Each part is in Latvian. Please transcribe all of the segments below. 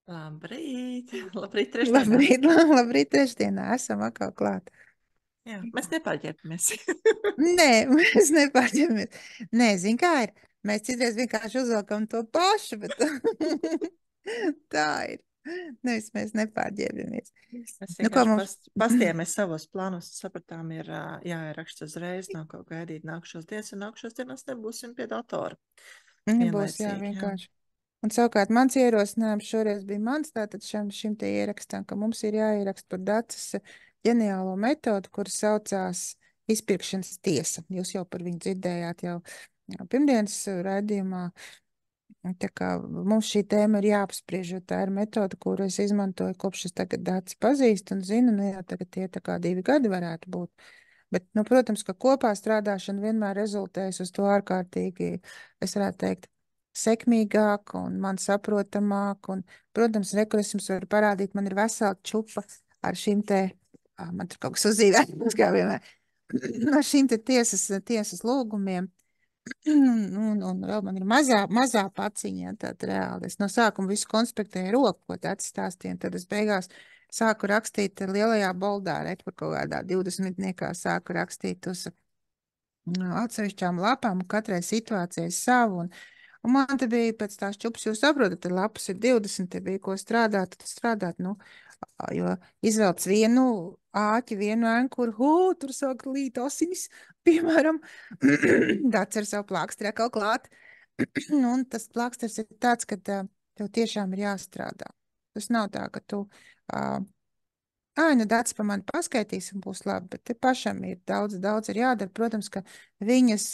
Labrīt! Labrīt, trešdienā! Labrīt, labrīt, trešdienā esam atkal klāt. Jā, mēs nepārģērbamies. Nē, mēs nepārķeramies. Nē, zin kā ir. Mēs citreiz vienkārši uzvelkam to pašu, bet tā ir. Nevis mēs nepārģērbamies. Mēs Nu, ko vienkārši mums? pastījāmies savos plānos, sapratām, ir jāieraksta uzreiz, nav kaut gaidīt nākušos dienas, un nākušos dienās nebūsim pie datora Nebūs, jā, vienlaicīgi. Jā. vienkārši. Un savukārt mans ierosinājums šoreiz bija mans, tātad šim te ierakstam, ka mums ir jāieraksta par Dacas ģeniālo metodu, kur saucās izpirkšanas tiesa. Jūs jau par viņu dzirdējāt jau pirmdienas raidījumā. Tā kā mums šī tēma ir jāapspriež, jo tā ir metode, kuru es izmantoju kopš es tagad Daci pazīstu un zinu, nu jā, tagad tie tā kā 2 gadi varētu būt. Bet, nu, protams, ka kopā strādāšana vienmēr rezultējas uz to ārkārtīgi, es varētu teikt, sekmīgāk un man saprotamāk. Un, protams, rekur es jums varu parādīt, man ir vesela čupa ar šīm te, man tur kaut kas uzzīvēts, kā vienmēr, ar šīm te tiesas lūgumiem. Un vēl man ir mazā paciņa, tad reāli. Es no sākuma visu konspektēju roku, ko tāds stāstīja, un tad es beigās sāku rakstīt lielajā boldā, kur kaut kādā 20-niekā sāku rakstīt uz atsevišķām lapām, katrai situācijai savu, un man te bija pēc tās čupas, jūs saprotat, te lapas ir 20, te bija ko strādāt, tad strādāt, nu, jo izvelc vienu āķi, vienu ankuru, tur sāk līt asinis, piemēram, tāds ar savu plāksteri atkal klāt, un tas plāksters ir tāds, ka tev tiešām ir jāstrādā. Tas nav tā, ka tu nu Dācis pa mani paskaitīs un būs labi, bet te pašam ir daudz ir jādara. Protams, ka viņas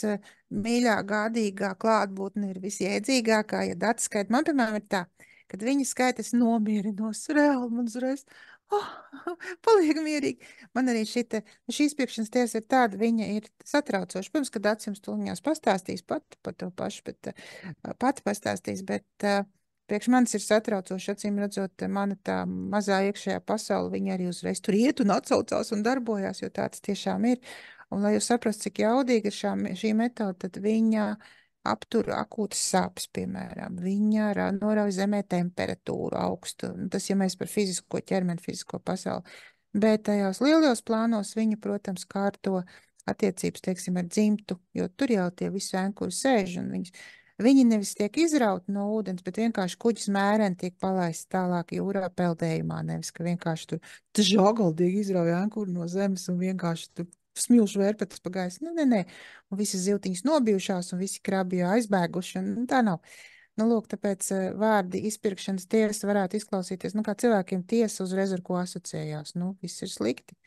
mīļā, gādīgā klātbūtne ir visjēdzīgākā, ja Dācis skaita. Man, piemēram, ir tā, kad viņa skaita, es nomierinos reāli, man uzreiz, paliek mierīgi. Man arī šī izpirkšanas tiesa ir tāda, viņa ir satraucoša. Pirms, kad Dācis jums tūlņās pastāstīs pat par to pašu, bet pati pastāstīs, bet priekš manis ir satraucoši, acīm redzot, mana tā mazā iekšējā pasaule, viņa arī uzreiz tur iet un atsaucās un darbojās, jo tāds tiešām ir. Un, lai jūs saprastu, cik jaudīga ir šī metode, tad viņa aptur akūtas sāpes, piemēram. Viņa norauj zemē temperatūru augstu. Tas, ja mēs par fizisko ķermeni, fizisko pasauli. Bet tajos lielos plānos viņa, protams, kārto attiecības, teiksim, ar dzimtu, jo tur jau tie visi ēnkuri sēž un viņi nevis tiek izrauti no ūdens, bet vienkārši kuģis mēreni tiek palaists tālāk jūrā peldējumā, nevis, ka vienkārši tur žogaldīgi izrauja ankuru no zemes un vienkārši tur smilšu vērpetas pa gaisu. Nē. Un visas zivtiņas nobijušās un visi krabi jau aizbēguši, un tā nav. Nu, lūk, tāpēc vārdi izpirkšanas tiesa varētu izklausīties, nu, kā cilvēkiem tiesa uzreiz ar ko asociējās. Nu, viss ir slikti.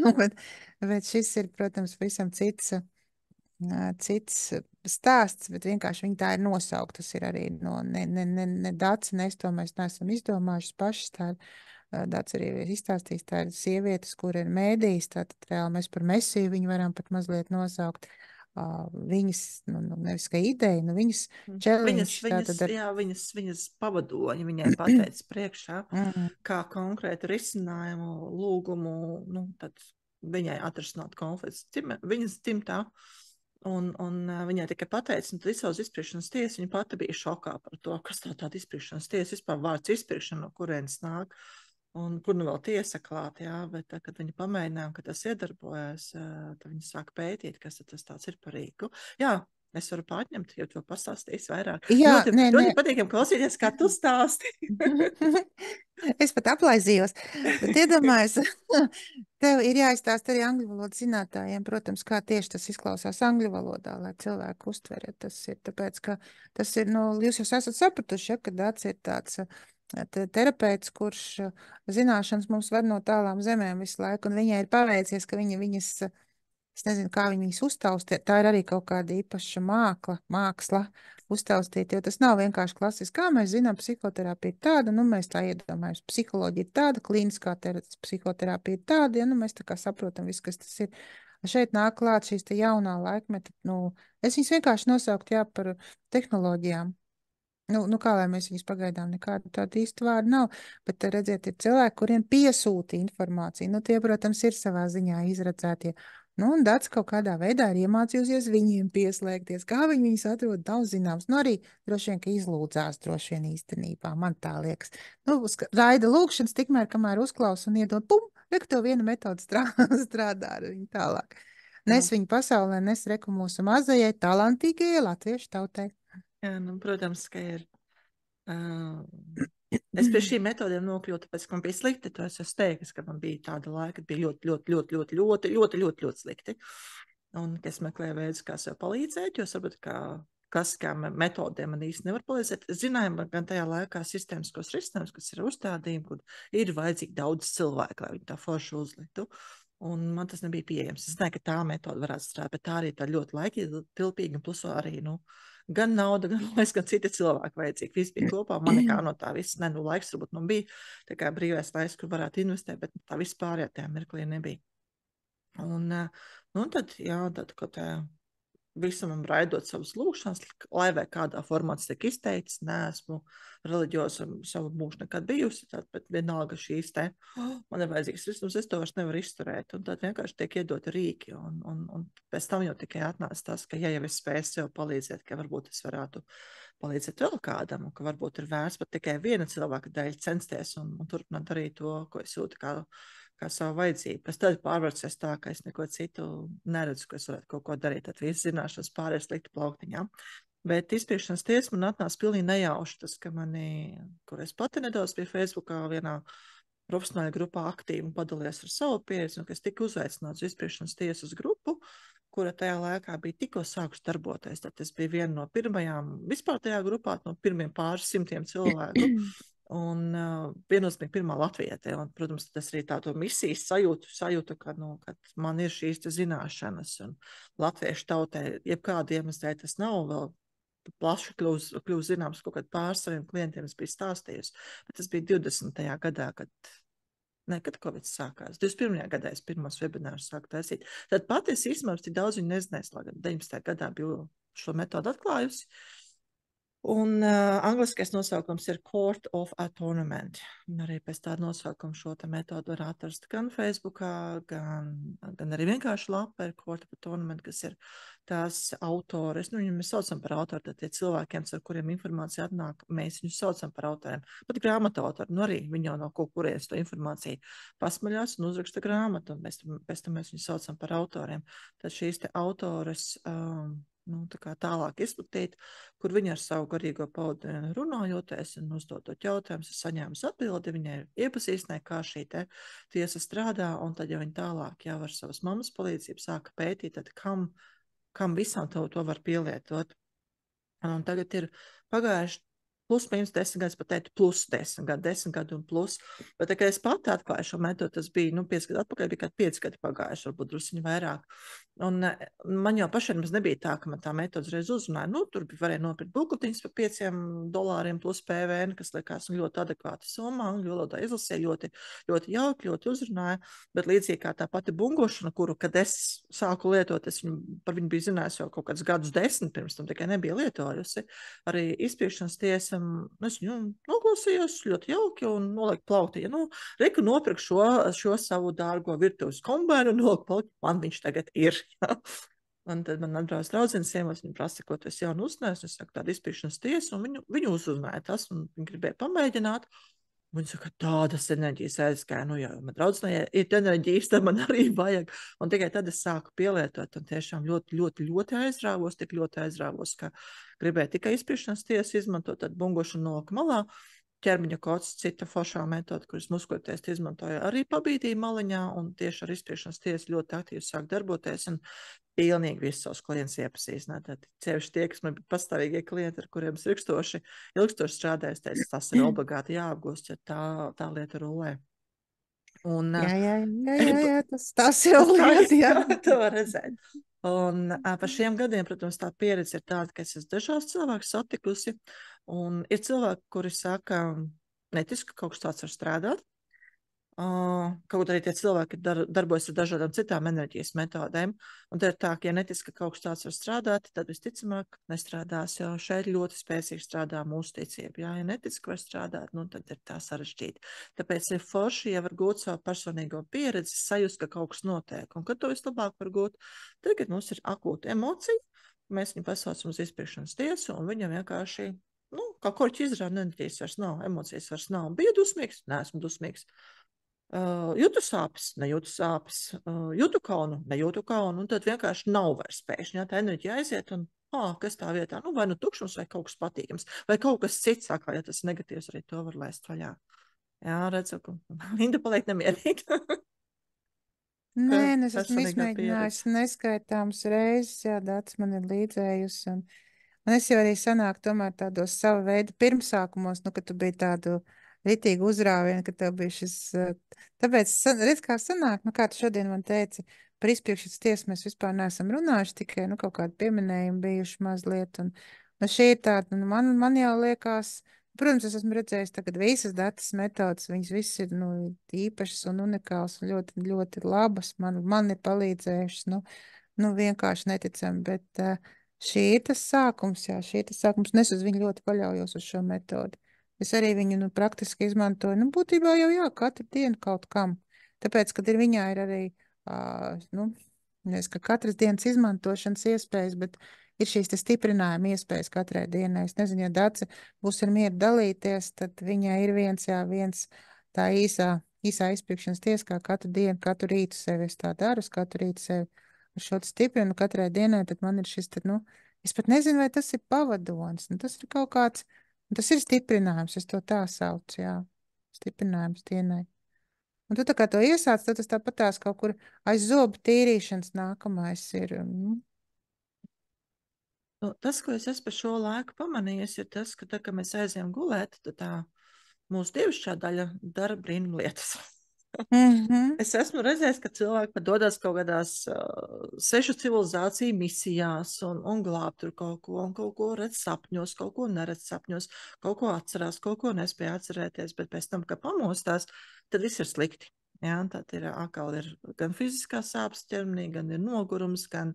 Nu, bet šis ir, protams, visam cits stāsts, bet vienkārši viņi tā ir nosaukt. Tas ir arī no ne Dācis, ne es to mēs neesam izdomājuši pašas. Tā ir Dācis arī izstāstījis, tā ir sievietes, kur ir mēdījis, tātad reāli mēs par mesiju viņu varam pat mazliet nosaukt. Viņas, nevis kā ideja, viņas challenge, tātad ar... Viņas pavadoņi viņai pateica priekšā, Mm. kā konkrētu risinājumu, lūgumu, tad viņai atrisināt konflikts. Viņas dzimtā. Un viņai tikai pateica, un tad izsauc izpirkšanas tiesu, viņa pati bija šokā par to, kas tāda izpirkšanas tiesa, vispār vārds izpirkšana, no kurienes nāk, un kur nu vēl tiesa klāt, jā, bet kad viņi pamēģināja, ka tas iedarbojas, tad viņi sāk pētīt, kas tas tāds ir par rīku. Jā, es varu pārņemt, jo to pastāstīs vairāk. Jā, Ļoti patīkam klausīties, kā tu stāsti. Es pat aplaizījos, bet iedomājos, tev ir jāizstāst arī angļu valodas zinātājiem, protams, kā tieši tas izklausās angļu valodā, lai cilvēku uztver. Tas ir tāpēc, ka tas ir, jūs jau esat sapratuši, ja, ka Dācis ir tāds terapeits, kurš zināšanas mums ved no tālām zemēm visu laiku, un viņai ir paveicies, ka viņas, es nezinu, kā viņas uztaustīt, tā ir arī kaut kāda īpaša māksla uztaustīt, jo tas nav vienkārši klasiski. Kā mēs zinām, psihoterapija ir tāda, mēs tā iedomājamies. Psiholoģija ir tāda, klīniskā psihoterapija ir tāda, ja mēs tā kā saprotam visu, kas tas ir. Šeit nāk klāt šīs te jaunā laikmeta, es viņas vienkārši nosauktu, jā, par tehnoloģijām. Kā lai mēs viņus pagaidām nekādu tādu īstu vārdu nav, bet redziet, ir cilvēki, kuriem piesūta informācija. Tie, protams, ir savā ziņā izredzētie. Nu, un Dats kaut kādā veidā ir iemācījusies viņiem pieslēgties. Kā viņi viņus atrod, nav zināms. Nu, arī droši vien, ka izlūdzās droši vien īstenībā, man tā liekas. Nu, raida lūkšanas tikmēr, kamēr uzklausa un iedod, pum, reku tev viena metode strādā ar viņu tālāk. Nes Nu, viņu pasaulē, nes reku mūsu mazajai, talantīgajai latviešu tautai. jā, nu, protams, ka ir. Es pie šīm metodēm nokļuvu, tāpēc, ka man bija slikti. To es esmu teicis, ka man bija tāda laika, kad bija ļoti slikti. Un es meklēju veidus, kā sev palīdzēt, jo saprotu, ka klasiskām metodēm man īsti nevar palīdzēt. Es zināju, gan tajā laikā sistēmiskos risinājumus, kas ir uzstādījumi, kur ir vajadzīgi daudz cilvēku, lai viņi tā forši uzliktu. Un man tas nebija pieejams. Es zināju, ka tā metode varētu strādāt, bet tā arī tā ļoti laikietilpīga, un plus arī, nu, gan nauda, gan laiks, gan citi cilvēki vajadzīgi. Viss bija kopā, man nekā no tā viss, ne, nu, laiks varbūt man bija, tā kā brīvais laiks, kur varētu investēt, bet tā viss pārējā tajā mirklī nebija. Un, nu, tad, jā, tad, kad visam raidot savas lūkšanas, lai vai kādā formā tas tiek izteicis, neesmu reliģioza savu mūžu nekad bijusi, bet vienalga šīs te, man ir vajadzīgs risinājums, es to vairs nevaru izturēt, un tad vienkārši tiek iedoti rīki, un pēc tam jau tikai atnāca tas, ka ja jau es spēju sev palīdzēt, ka varbūt es varētu palīdzēt vēl kādam, un ka varbūt ir vērts pat tikai viena cilvēka dēļ censties un turpināt darīt to, ko es jūtu kā savu vajadzību. Pēc tad pārvērsies tā, ka es neko citu neredzu, ka es varētu kaut ko darīt. Tad viss zināšanas pārējais slikti plauktiņā. Bet izpirkšanas tiesa man atnāca pilnīgi nejauši tas, ka kur es pati nedaudz pie Facebookā vienā profesionālajā grupā aktīvi un padalījos ar savu pieredzi, un ka es tiku uzaicināts uz izpirkšanas tiesas grupu, kura tajā laikā bija tikko sākusi darboties. Tad es biju viena no pirmajām vispār tajā grupā, no pirmiem pāris simtiem cilvēku. Un viennozīmīgi pirmā latvietē. Un, protams, tas arī tādu misijas sajūtu, ka man ir šīs zināšanas. Un latviešu tautai, jebkāda iemesla tas nav vēl plaši kļūst zināms, kaut kādā pār saviem klientiem es biju stāstījusi. Bet tas bija 20. gadā, kad Covid sākās. 21. gadā es pirmos webinārus sāku taisīt. Tad pati es īstenībā tik daudz viņu nezināju, lai gan 19. gadā biju šo metodu atklājusi. Un angliskais nosaukums ir Court of Atonement. Un arī pēc tāda nosaukuma šo metodu var atrast gan Facebookā, gan arī vienkārši lapā ir Court of Atonement, kas ir tās autores. Nu, mēs saucam par autori, tad tie cilvēkiem, ar kuriem informācija atnāk, mēs viņus saucam par autoriem. Pat grāmatu autori, nu arī viņi jau no kaut kurienes to informāciju pasmaļās un uzraksta grāmatu, un pēc tam mēs viņus saucam par autoriem. Tad šīs te autores tālāk izplatīt, kur viņa ar savu garīgo paudienu runājoties un uzdodot jautājumus, es saņēmu atbildi, viņai iepazīstināja, kā šī tiesa strādā, un tad, ja viņa tālāk jau ar savas mammas palīdzību sāka pētīt, tad kam visam to var pielietot. Un tagad ir pagājuši plus mīnus 10 gadus, pat teikt plus 10 gadu un plus. Bet, kad es pati atklāju šo metodu, tas bija, 5 gadu atpakaļ, bija kā 5 gadi pagājuši, varbūt drusciņi vairāk. Un man jau pašiem nebija tā, ka man tā metoda reiz uzrunāja. Tur varēja nopirkt bukletiņus par $5 plus PVN, kas likās ļoti adekvāta summa, un ļoti izlasīja, ļoti jauki, ļoti uzrunāja. Bet līdzīgi kā tā pati bungošana, kuru, kad es sāku lietot, par viņu biju zinājis jau kaut kādus gadus 10 pirms tam, tikai nebija lietojusi. Arī izpirkšanas tiesa, es viņu noklausījos ļoti jauki un noliku plauktiņu. Reku nopirku šo savu dārgo virtuves kombēnu un noliku plauktiņu, man viņš tagad ir. Un tad man atbrauc draudzene sievas, viņa prasa, ko tu esi jaunu uznājis, un es saku, tāda izpirkšanas tiesa, un viņu uzrunāja tas, un viņi gribēja pamēģināt. Viņa saka, tādas enerģijas aizgāja, ja man draudzenei ir enerģijas, tad man arī vajag. Un tikai tad es sāku pielietot, un tiešām ļoti aizrāvos, tik ļoti aizrāvos, ka gribēju tikai izpirkšanas tiesu izmantot, tad bungošanu nolika malā. Ķermeņa kods, cita foršā metoda, kuras muskuļtēsti izmantoja, arī pabīdīja maliņā, un tieši ar izpirkšanas tiesu ļoti aktīvi sāk darboties, un pilnīgi visus savus klientus iepazīstināt. Cevišķi tie, kas man bija pastāvīgie klienti, ar kuriem es ilgstoši strādāju, teicu, tas ir obligāti jāapgūst, ja tā lieta rulē. Un, jā, tas ir obligāti, jā. To var redzēt. Un par šiem gadiem, protams, tā pieredze ir tāda, ka es esmu dažās cilvēkus satikusi, un ir cilvēki, kuri saka, netiski, ka kaut kas tāds var strādāt. Kaut arī tie cilvēki darbojas ar dažādām citām enerģijas metodēm. Un tad ir tā, ka, ja netic, ka kaut kas tāds var strādāt, tad visticamāk nestrādās, jo šeit ļoti spēcīgi strādā mūsu ticība. Jā, ja netic, ka var strādāt, nu tad ir tā sarežģīti. Tāpēc ir forši, ja var gūt savu personīgo pieredzi, sajust, ka kaut kas notiek. Un kad to vislabāk var gūt, tad, kad mums ir akūta emocija, mēs viņu pasaucam uz izpirkšanas tiesu, un viņam vienkārši, kā korķi izrāda, enerģijas vairs nav, emocijas vairs nav. Biju dusmīgs? Neesmu dusmīgs. Jūtu sāpes, nejūtu sāpes, jūtu kaunu, nejūtu kaunu, un tad vienkārši nav vairs pēkšņi, jā, tā enerģija aiziet, un, kas tā vietā, vai nu tukšums, vai kaut kas patīkams, vai kaut kas cits, sākā, ja tas negatīvs, arī to var laist vaļā. Jā, redzu, ka Linda paliek nemierīga. Nē, es esmu izmēģinājusi neskaitāmas reizes, jā, Dats man ir līdzējusi, un es jau arī sanāku tomēr tādos sava veida pirmsākumos, kad tu biji tādu ritīgi uzrāvienu, ka tev bija šis, tāpēc, redz, kā sanāk, kā tu šodien man teici, par izpirkšanas tiesu mēs vispār neesam runājuši, tikai, kaut kādi pieminējumi bijuši mazliet, un šī ir tāda, man jau liekas, protams, es esmu redzējis tagad visas datas metodas, viņas visas ir, īpašas un unikāls un ļoti, ļoti labas, man ir palīdzējušas, vienkārši neticami, bet šī ir tas sākums, jā, un es uz viņu ļoti paļaujos uz šo metodi. Es arī viņu praktiski izmantoju, būtībā jau jā, katru dienu kaut kam. Tāpēc, kad viņā ir arī, ka katras dienas izmantošanas iespējas, bet ir šīs stiprinājuma iespējas katrai dienai. Es nezinu, ja Dace būs ar mieru dalīties, tad viņai ir viens tā īsā izpirkšanas tiesa, kā katru dienu, katru rītu sevi. Es tā daru, katru rītu sevi ar šo stiprinu katrai dienai, tad man ir šis, es pat nezinu, vai tas ir pavadonis, tas ir kaut kāds. Tas ir stiprinājums, es to tā saucu, jā. Stiprinājums dienai. Un tu tā kā to iesāc, tad tas tāpat tās kaut kur aiz zobu tīrīšanas nākamais ir. Tas, ko es pa šo laiku pamanīju, ir tas, ka tā, kad mēs aizējām gulēt, tad tā mūsu dievišķā daļa dara brīnumlietas. Es esmu redzējis, ka cilvēki pat dodas kaut kādās sešu civilizāciju misijās un glāb tur kaut ko, un kaut ko redz sapņos, kaut ko neredz sapņos, kaut ko atcerās, kaut ko nespēja atcerēties, bet pēc tam, kad pamostās, tad viss ir slikti. Jā, tad ir atkal gan fiziskās sāpes ķermenī, gan ir nogurums, gan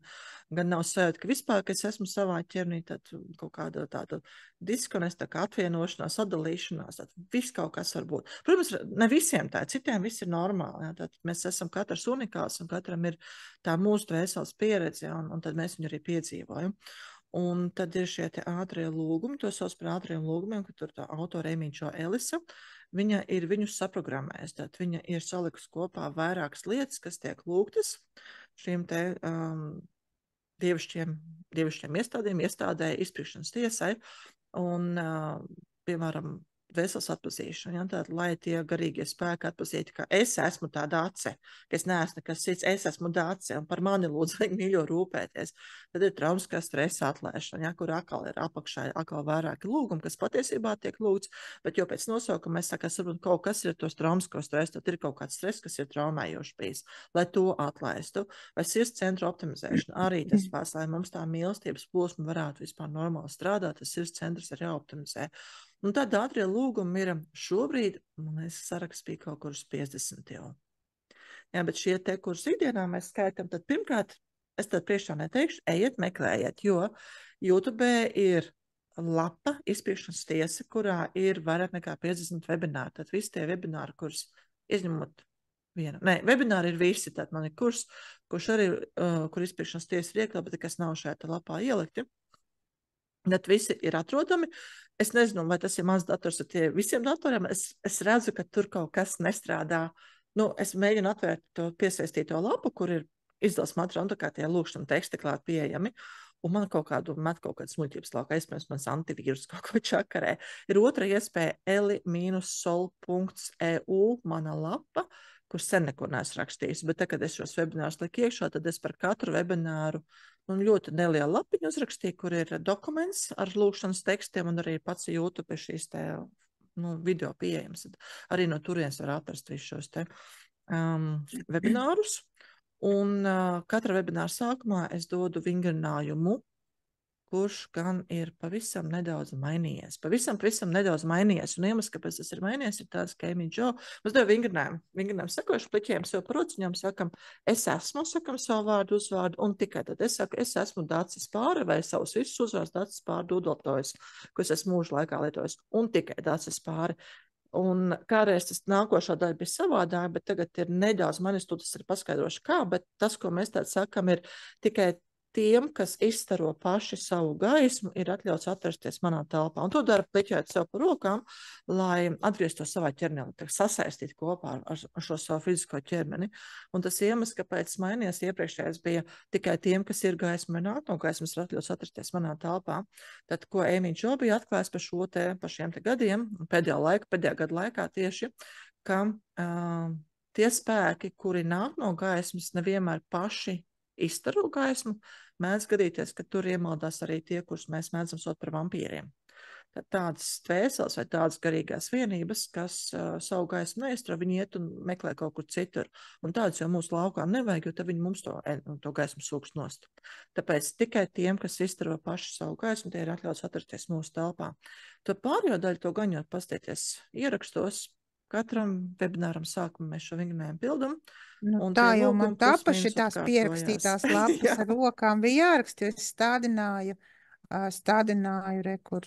nav sajūta, ka vispār, ka es esmu savā ķermenī, tad kaut kāda tāda diskonekta, kā atvienošanās, atdalīšanās, tad viss kaut kas var būt. Protams, ne visiem tā, citiem viss ir normāli, jā, tad mēs esam katrs unikāls un katram ir tā mūsu dvēseles pieredze, jā, un tad mēs viņu arī piedzīvojam. Un tad ir šie ātrie lūgumi, to sauc par ātriem lūgumiem, ka tur tā autora Emīčo Elisa, viņa ir viņus saprogrammējusi, tad viņa ir salikusi kopā vairākas lietas, kas tiek lūgtas šīm te dievišķiem iestādē, izpirkšanas tiesai, un, piemēram, dvēseles atpazīšana, ja? Tātad, lai tie garīgie spēki atpazītu, ka es esmu tā Dace, ka es neesmu nekas cits, es esmu Dace, un par mani lūdzu vajag mīļo rūpēties. Tad ir traumatiskā stresa atlēšana, ja? Kur atkal ir apakšā atkal vairāki lūgumi, kas patiesībā tiek lūgts, bet jau pēc nosaukuma mēs sakām, varbūt kaut kas ir tos traumatisko stresu, tad ir kaut kāds stress, kas ir traumējošs bijis, lai to atlaistu. Vai sirds centra optimizēšana, arī tas pats, lai mums tā mīlestības plosma varētu vispār normāli strādāt, tas sirds centrs ir jāoptimizē. Un tad ātrie lūgumi ir šobrīd, man liekas, saraksts bija kaut kur uz 50 jau. Jā, bet šie te, kurus ikdienā mēs skaitam, tad pirmkārt, es tad priekšā neteikšu, ejiet, meklējiet, jo YouTube ir lapa izpirkšanas tiesa, kurā ir vairāk nekā 50 webināri. Tad visi tie webināri, kurus izņemot vienu. Nē, webināri ir visi, tad man ir kurs, kurš arī, kur izpirkšanas tiesa ir iekļauta, bet kas nav šajā lapā ielikti. Tad visi ir atrodami. Es nezinu, vai tas ir mans dators ar tie visiem datoriem. Es redzu, ka tur kaut kas nestrādā. Es mēģinu atvērt to piesaistīto lapu, kur ir izdevums materiāli, un tā kā tie lūkšana teksti klāt pieejami. Un man kaut kādas muļķības laukā, iespējams, mans antivīrus kaut ko čakarē. Ir otra iespēja eli-sol.eu, mana lapa, kur sen neko neesmu rakstījis. Bet tā, kad es šos webinārus liku iekšā, tad es par katru webināru ļoti nelielu lapiņu uzrakstīju, kur ir dokuments ar lūkšanas tekstiem, un arī pats YouTube šīs te video pieejams. Arī no turienes var atrast visus šos te webinārus. Un katra webināra sākumā es dodu vingrinājumu, kurš gan ir pavisam nedaudz mainījies. Pavisam nedaudz mainījies. Un iemesls, kāpēc tas ir mainījies, ir tāds, ka Amy Jo, mums deva vingrinājumu sakošu pliķiem sev prociņām, sakam, es esmu, sakam savu vārdu, uzvārdu, un tikai tad es saku, es esmu Dācis Pāre vai savus visus uzvārdus Dācis Pāre dudlotojs, ko es esmu mūžu laikā lietojis, un tikai Dācis Pāre. Un kādreiz tas nākošā daļa bija savādāk, bet tagad ir nedaudz manis, tu tas ir paskaidroši kā, bet tas, ko mēs tād sakam, ir tikai tiem, kas izstaro paši savu gaismu, ir atļauts atrasties manā telpā. Un to dara pliķēt sev par rokām, lai atgrieztos savā ķermenī, sasaistīt kopā ar šo savu fizisko ķermeni. Un tas iemesls, kāpēc mainījies iepriekšējais, bija tikai tiem, kas ir gaismināti, un gaismas ir atļauts atrasties manā telpā. Tad, ko Amy Jo bija atklājis par šiem te gadiem, pēdējā gada laikā tieši, ka tie spēki, kuri nāk no gaismas, nevienmēr paši izstaro gaismu, mēdz gadīties, ka tur iemaldās arī tie, kurus mēs mēdzam saukt par vampīriem. Tad tādas tvēseles vai tādas garīgās vienības, kas savu gaismu neizstaro, viņi iet un meklē kaut kur citur. Un tādas jau mūsu laukā nevajag, jo tad viņi mums to gaismu sūkst nost. Tāpēc tikai tiem, kas izstaro paši savu gaismu, tie ir atļauts atrasties mūsu telpā. To pārējo daļu to gaņot pastīties ierakstos. Katram webināram sākumā mēs šo vingrinājumu pildam. Nu, tā jau man tapaši tās pierakstītās lapas ar rokām bija jāraksta, jo es stādināju kur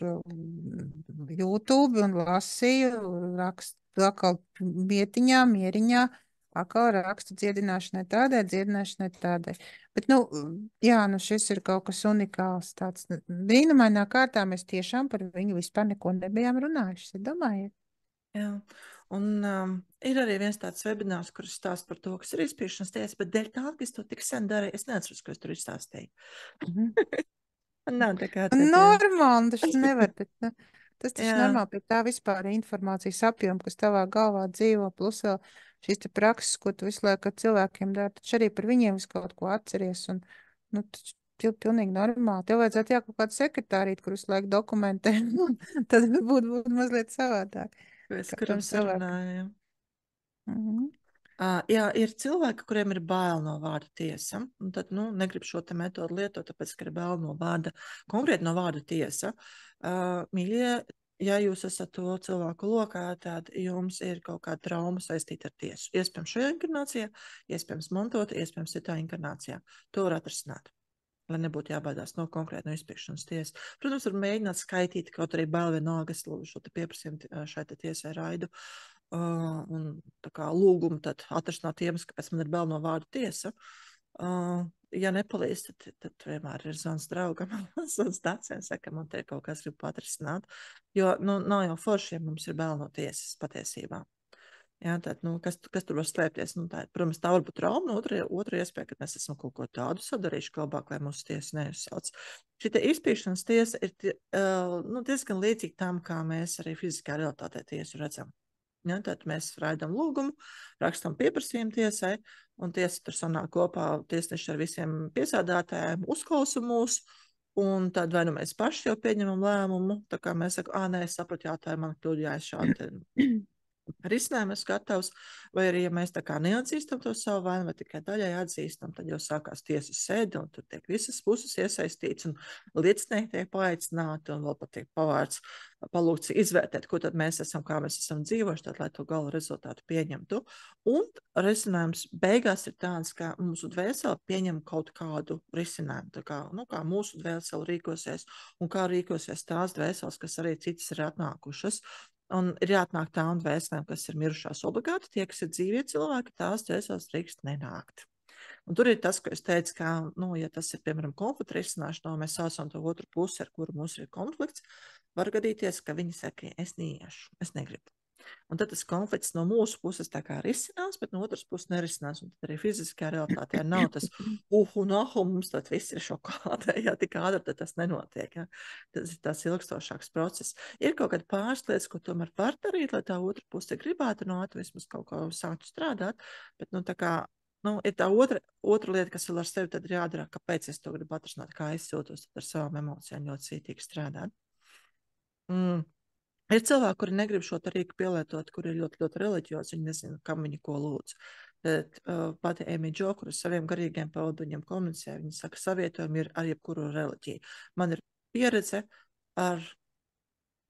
YouTube un lasīju, rakstu atkal mieriņā, atkal rakstu dziedināšanai tādai. Bet, jā, šis ir kaut kas unikāls, tāds brīnumainā kārtā mēs tiešām par viņu vispār neko nebijām runājuši, domājiet. Jā. Un ir arī viens tāds webinārs, kurš stāsta par to, kas ir izpirkšanas tiesa, bet dēļ tā, ka es to tik sen darīju, es neatceros, ko es tur izstāstīju. Nav tā kā normāli, tas nevar, bet tas taču normāli pie tā vispār informācijas apjoma, kas tavā galvā dzīvo, plus vēl šīs te prakses, ko tu visu laiku ar cilvēkiem dari, taču arī par viņiem visu kaut ko atceries, un, pilnīgi normāli. Tev vajadzētu kaut kādu sekretārīt, kur visu laiku dokumentē, tad būtu mazliet savādāk. Mēs kuram sarunājam. Jā, ir cilvēki, kuriem ir bail no vārda tiesa, un tad, negrib šo te metodu lietot, tāpēc, ka ir bail no vārda, konkrēti no vārda tiesa. Mīļie, ja jūs esat to cilvēku lokā, tad jums ir kaut kāda trauma saistīta ar tiesu. Iespējams šajā inkarnācijā, iespējams montota, iespējams citā inkarnācijā. To var atrisināt, lai nebūtu jābaidās no konkrēti no izpirkšanas tiesas. Protams, var mēģināt skaitīt, kaut arī bail vienalga, es šo te pieprasījumu šai te tiesai raidu, un tā kā lūgumu tad atrisināt iemeslu, kāpēc man ir bail no vārda tiesa. Ja nepalīdz, tad vienmēr ir zvans draugam, zvans Dāciem, saka, man te kaut kas grib patrisināt, jo, nav jau forši, ja mums ir bail no tiesas patiesībā. Jā, tad, kas tur var slēpties? Protams, tā var būt trauma. Otra iespēja, ka mēs esam kaut ko tādu sadarījuši, ka labāk, lai mūsu tiesa neuzsauc. Šī izpirkšanas tiesa ir diezgan līdzīga tam, kā mēs arī fiziskā realitātē tiesu redzam. Ja, tad mēs raidām lūgumu, rakstam pieprasījumu tiesai, un tiesa tur sanāk kopā tiesneši ar visiem piesādātājiem, uzklausa mūs, un tad vai mēs paši jau pieņemam lēmumu, tā kā mēs sakam, nē, es sapratu, jā, tā ir mana kļūda, jā, es šādi risinājumu esmu gatavs, vai arī, ja mēs tā kā neatzīstam to savu vainu, vai tikai daļai atzīstam, tad jau sākās tiesas sēde, un tur tiek visas puses iesaistīts, un liecinieki tiek paaicināti, un vēl pat tiek palūgts izvērtēt, ko tad mēs esam, kā mēs esam dzīvojuši, tad, lai to gala rezultātu pieņemtu. Un risinājums beigās ir tāds, ka mūsu dvēsele pieņem kaut kādu risinājumu, tā kā, kā mūsu dvēsele rīkosies, un kā rīkosies tās dvēseles, kas arī citas ir atnākušas. Un ir jāatnāk tām dvēselēm, kas ir mirušās obligāti, tie, kas ir dzīvie cilvēki, tās dvēseles drīkst nenākt. Un tur ir tas, ko es teicu, ka, ja tas ir, piemēram, konflikta risināšana, mēs saucam to otru pusi, ar kuru mums ir konflikts, var gadīties, ka viņi saka, es neiešu, es negribu. Un tad tas konflikts no mūsu puses tā kā risinās, bet no otras puses nerisinās. Un tad arī fiziskajā realitātē nav tas mums tad viss ir šokāda, ja tik ātri tad tas nenotiek. Ja. Tas ir tās ilgstošāks process. Ir kaut kāda pāris lietas, ko tomēr var darīt, lai tā otra puse gribētu no atvismas kaut ko sāktu strādāt, bet tā kā ir tā otra lieta, kas vēl ar sevi tad ir jādara, kāpēc es to gribu atrisināt, kā es jūtos ar savām emocijām ļoti cītīgi strādāt. Ir cilvēki, kuri negrib šo rīku pielietot, kuri ir ļoti, ļoti reliģiozi, viņi nezina, kam viņi ko lūdz. Bet pati Amy Jo, kur ar saviem garīgiem pavadoņiem komunicē, viņi saka, savietojumi ir ar jebkuru reliģiju. Man ir pieredze ar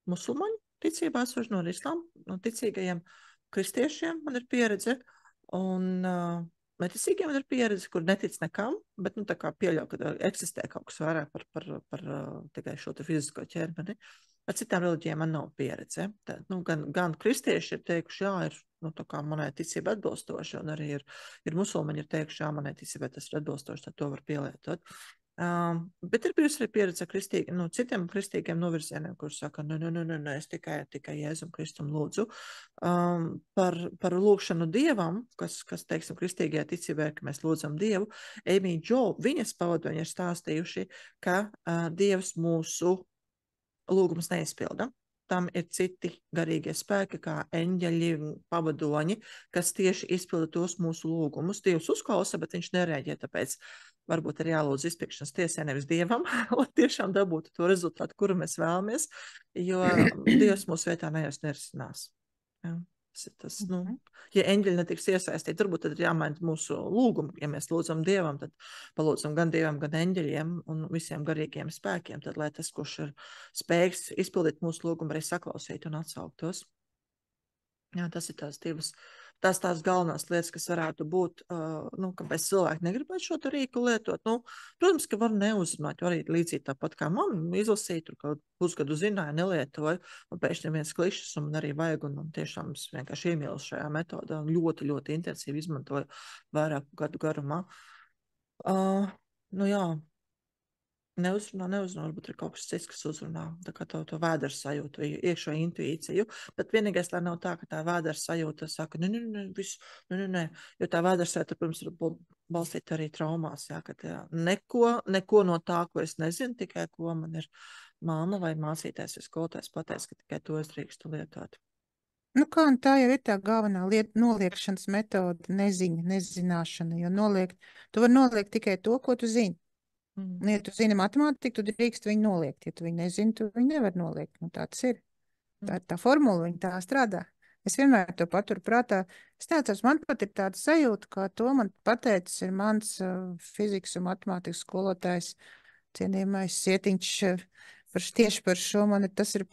musulmaņu ticībā esošu no islāma ticīgajiem kristiešiem man ir pieredze, un neticīgiem man ir pieredze, kur netic nekam, bet, nu, tā kā pieļauj, ka eksistē kaut kas vairāk par tikai šo te fizisko ķermeni. Ar citām reliģijām man nav pieredze. Tā, nu, gan kristieši ir teikuši, jā, ir, nu, tā kā manai ticība atbilstoši, un arī ir musulmaņi ir teikuši, jā, manai ticībai tas ir atbilstoši, tad to var pielietot. Bet ir bijusi arī pieredze ar citiem kristīgiem novirzieniem, kurus saka, es tikai Jēzum Kristum lūdzu. Par lūgšanu Dievam, kas teiksim, kristīgajā ticībā, ka mēs lūdzam Dievu, Amy Jo, viņas pavadoņi ir stāstījuši, ka Dievs mūsu lūgumus neizpilda. Tam ir citi garīgie spēki, kā eņģeļi, pavadoņi, kas tieši izpilda tos mūsu lūgumus. Dievs uzklausa, bet viņš nereaģē, tāpēc varbūt ir jālūdz izpirkšanas tiesai, nevis Dievam, lai tiešām dabūtu to rezultātu, kuru mēs vēlamies, jo Dievs mūsu vietā nerisinās. Ja, tas, nu, ja eņģeļi netiks iesaistīti, varbūt tad ir jāmaina mūsu lūgumu. Ja mēs lūdzam Dievam, tad palūdzam gan Dievam, gan eņģeļiem un visiem garīgiem spēkiem, tad, lai tas, kurš ir spējīgs izpildīt mūsu lūgumu, arī saklausīt un atsauktos. Jā, tas ir tās galvenās lietas, kas varētu būt, kāpēc cilvēki negribētu šo rīku lietot. Nu, protams, ka var neuzrunāt, jo arī līdzīgi tāpat kā man izlasīt, tur kaut pusgadu zināju, nelietoju, un pēkšņi viens klišas un arī vajag, un tiešām es vienkārši iemīlu šajā metodā un ļoti, ļoti intensīvi izmantoju vairāku gadu garumā. Nu jā, neuzrunā, varbūt ir kaut kas cits, kas uzrunā, tā kā to vēdera sajūtu, iekšo intuīciju, bet vienīgais, lai nav tā, ka tā vēdera sajūta saka, nē, jo tā vēdera sajūta, protams, ir balstīta arī traumās, jā, ka neko no tā, ko es nezinu, tikai ko man ir māma vai mācītājs vai skolotājs pateicis, ka tikai to es drīkstu lietot. Nu kā, un tā jau ir tā galvenā noliekšanas metode, nezināšana, jo tu vari noliekt tikai to, ko tu zini. Un, ja tu zini matemātiku, tu drīkst viņu noliekt. Ja tu viņu nezini, tu viņu nevar noliekt. Nu, tā tas ir. Tā ir tā formula, viņa tā strādā. Es vienmēr to paturu prātā. Es neatceros, man pat ir tāda sajūta, ka to man pateicis ir mans fizikas un matemātikas skolotājs, cienījamais Sietiņš. Tieši par šo tas ir,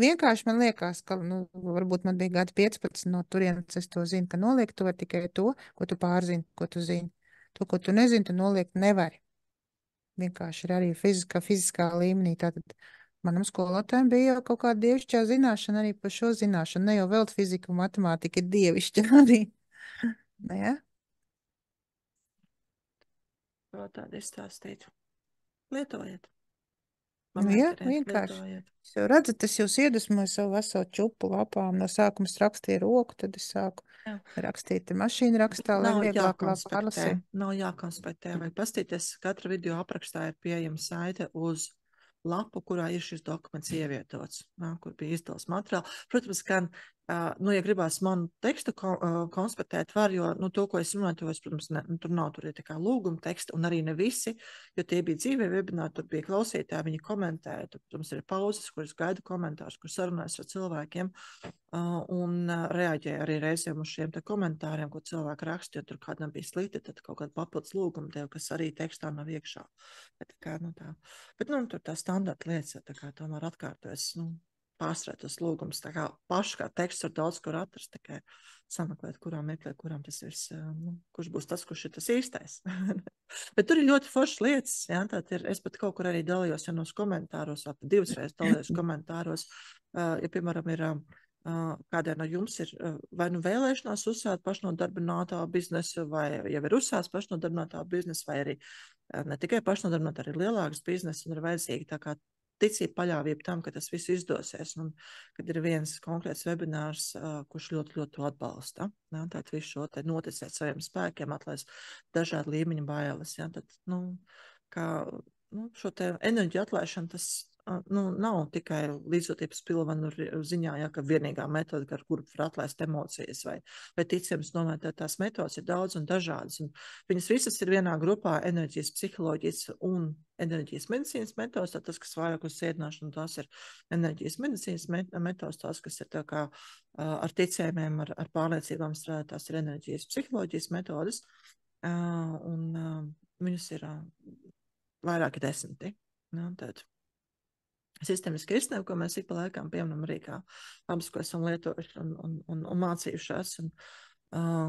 vienkārši man liekas, ka, nu, varbūt man bija gadi 15 no turienes, es to zinu, ka noliekt to var tikai to, ko tu pārzini, ko tu zini. To, ko tu nezini, tu noliekt nevari. Vienkārši ir arī fiziskā līmenī. Tātad manam skolotājiem bija jau kaut kāda dievišķā zināšana arī par šo zināšanu. Ne jau vēl fizika un matemātika ir dievišķa arī. Ne, ja? To tādu izstāstīt. Lietojiet. Jā, vienkārši. Jūs jau redzat, es jūs iedvesmoju savu veselu čupu lapām. No sākuma es rakstīju roku, tad es sāku rakstīt mašīnu rakstā, lai vieglāk pārlasīt. Nav jākonspektē, vai pastīties, katra video aprakstā ir pieejama saite uz lapu, kurā ir šis dokuments ievietots, kur bija izdals materiāli. Protams, gan, ja gribās manu tekstu konspektēt var, jo, to, ko es runāju, protams, tur nav tur ir tā kā lūguma teksta, un arī ne visi, jo tie bija dzīvē webināri, tur bija klausītāji, viņi komentēja, tur, protams, ir pauzes, kuras gaidu komentārus, kur sarunājas ar cilvēkiem, un reaģēja arī reizēm uz šiem te komentāriem, ko cilvēki raksta, jo tur kādam bija slikti, tad kaut kāda papildus lūguma tev, kas arī tekstā nav iekšā. Bet, tur tā standarta lietas, tā kā tomēr atkārtojas, pārstrētos lūgums, tā kā paši kā teksts var daudz kur atrast, tikai sameklēt, meklēt, kurām tas ir, kurš būs tas, kurš ir tas īstais. Bet tur ir ļoti foršas lietas, jā, es pat kaut kur arī dalījos, ja nos komentāros, divas reizes dalījos komentāros, ja, piemēram, ir kādai no jums ir vai nu vēlēšanās uzsākt pašnodarbinātā biznesu, vai jau ir uzsāks pašnodarbinātā biznesu, vai arī ne tikai pašnodarbinātā, arī lielāks biznesu, un ir vajadzīgi tā kā ticība, paļāvība tam, ka tas viss izdosies, un kad ir viens konkrēts webinārs, kurš ļoti, ļoti to atbalsta, ja, tad visu šo te noticēt saviem spēkiem, atlaist dažādu līmeņu bailes, ja, tad, šo te enerģiju atlaišanu, tas nav tikai līdzjūtības pilvenu ziņā, ja, ka vienīgā metode, ar kuru var atlaist emocijas vai ticības novērtēt, tās metodas ir daudz un dažādas. Un viņas visas ir vienā grupā enerģijas psiholoģijas un enerģijas medicīnas metodas, tas, kas vairāk uz sēdināšanu, tās ir enerģijas medicīnas metodas, tās, kas ir tā kā ar ticējumiem, ar pārliecībām strādāt, tās ir enerģijas psiholoģijas metodas, un viņas ir vairāki desmiti. Ja, tad sistēmiski risinājumu, ko mēs ik pa laikam pieminam arī kā abas, ko esam lietojuši un mācījušās, un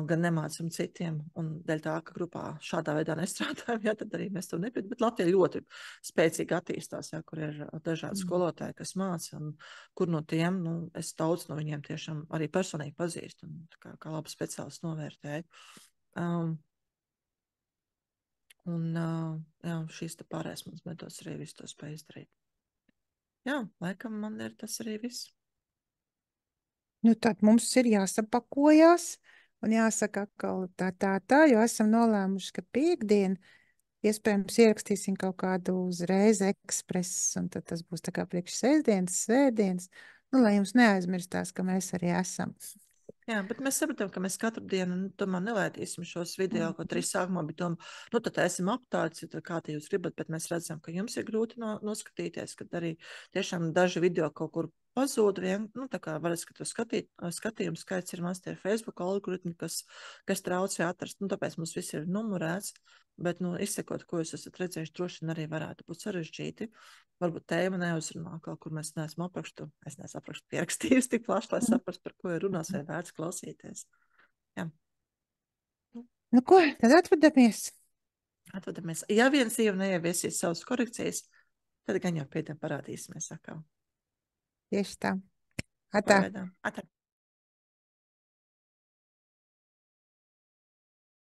gan nemācam citiem, un dēļ tā, ka grupā šādā veidā nestrādājam, jā, tad arī mēs to nepietam, bet Latvija ļoti spēcīgi attīstās, jā, kur ir dažādi skolotāji, kas māca, un kur no tiem, nu, es daudz no viņiem tiešām arī personīgi pazīstu, un kā labi speciālisti novērtēju. Jā, šīs te pārējais mans metods arī visu to spēj izdarīt. Jā, laikam man ir tas arī viss. Nu, tad mums ir jāsapakojās un jāsaka atkal tā, jo esam nolēmuši, ka piekdien iespējams ierakstīsim kaut kādu uzreiz ekspresu, un tad tas būs tā kā priekš sēsdienas, svētdienas, nu, lai jums neaizmirstās, ka mēs arī esam. Jā, bet mēs saprotam, ka mēs katru dienu tomēr nelaidīsim šos video, kaut arī sākumā, bet nu, tad esam aptāci, kā te jūs gribat, bet mēs redzam, ka jums ir grūti noskatīties, kad arī tiešām daži video kaut kur pazūd vien, nu, tā kā varat skatījumu skaits ir maz tie Facebook algoritmi, kas traucē atrast, nu, tāpēc mums viss ir numurēts, bet, nu, izsekot, ko jūs esat redzējuši, droši vien arī varētu būt sarežģīti. Varbūt tēma neuzrunā, kaut kur mēs neesam aprakstu, es neesmu aprakstu pierakstījusi tik plaši, lai saprast, par ko ir runās, vai vērts klausīties. Jā. Nu, ko, tad atvadamies. Atvadamies. Ja viens dzīve neieviesīs savas korekcijas, tad gan jau pie tiem parādīsimies atkal. Tieši tā. Atā. Pagaidām. Atā.